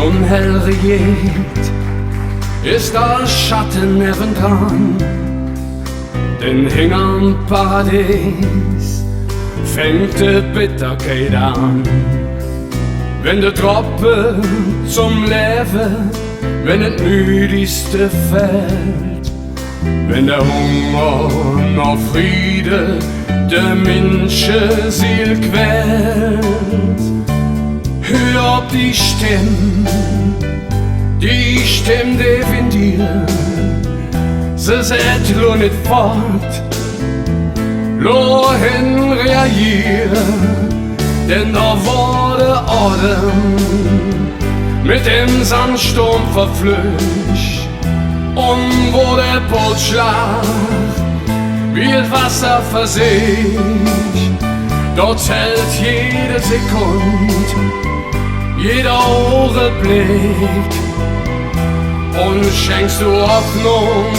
Sonn hell regiert, ist der Schatten nebendran. Den Hing am Paradies fängt die Bitterkeit an. Wenn der Tropfen zum Leben, wenn das Müdigste fällt, wenn der Hunger noch Friede der Menschenseele quält, hör auf die Stimme in dir, sie sagt lo nicht fort, lo hin reagieren, denn da wurde Odem mit dem Sandsturm verflücht. Und wo der Pulsschlag wie das Wasser versiegt, dort zählt jede Sekunde, jeder Augenblick, und schenkst du Hoffnung,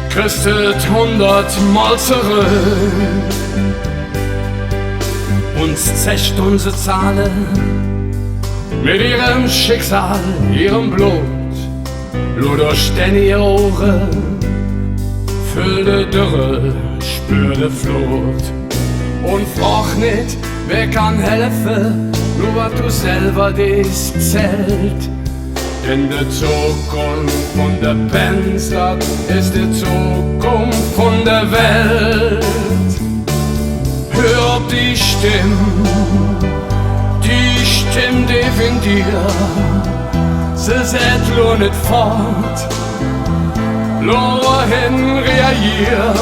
kriegst es 100-mal zurück. Uns zecht unsere Zahlen mit ihrem Schicksal, ihrem Blut, nur durch deine Augen, füllte Dürre, spürte Flut. Und frag nicht, wer kann helfen, nur was du selber dich zählt. Denn die Zukunft von der Penzstadt ist die Zukunft von der Welt. Hör auf die Stimme in dir, sie sagt lo nicht fort, lo hin reagier,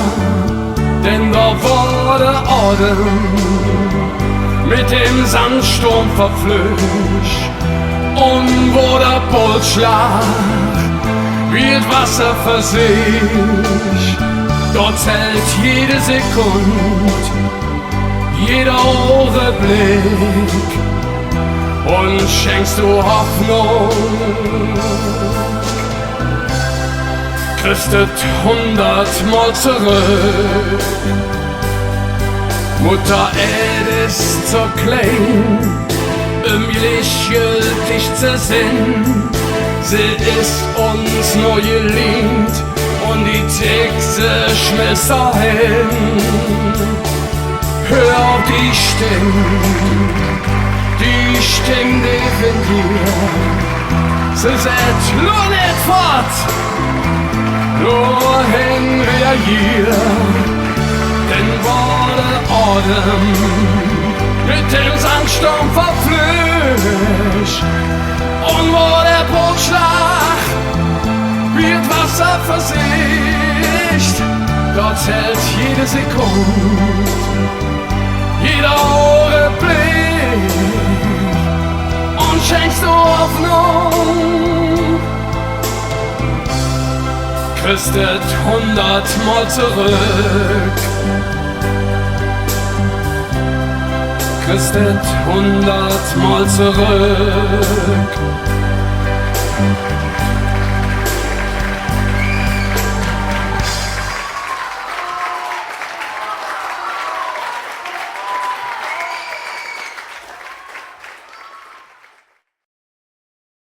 denn da wurde Odem mit dem Sandsturm verflücht. Und wo der Pulsschlag wie das Wasser versiegt, dort zählt jede Sekunde, jeder Augenblick, und schenkst du Hoffnung, kriegst es 100-mal zurück. Mutter Erde ist so klein, gültig zu sehen, sie ist uns nur geliebt und die Texte schmilzt dahin. Hör auf die Stimme in dir, sie sagt nur nicht fort, nur hin reagieren, denn wurde Odem mit dem Sandsturm verflücht. Und wo der Pulsschlag wie das Wasser versiegt, dort zählt jede Sekunde, jeder Augenblick, und schenkst du Hoffnung, kriegst es 100-mal zurück. Kriegst es 100-mal zurück.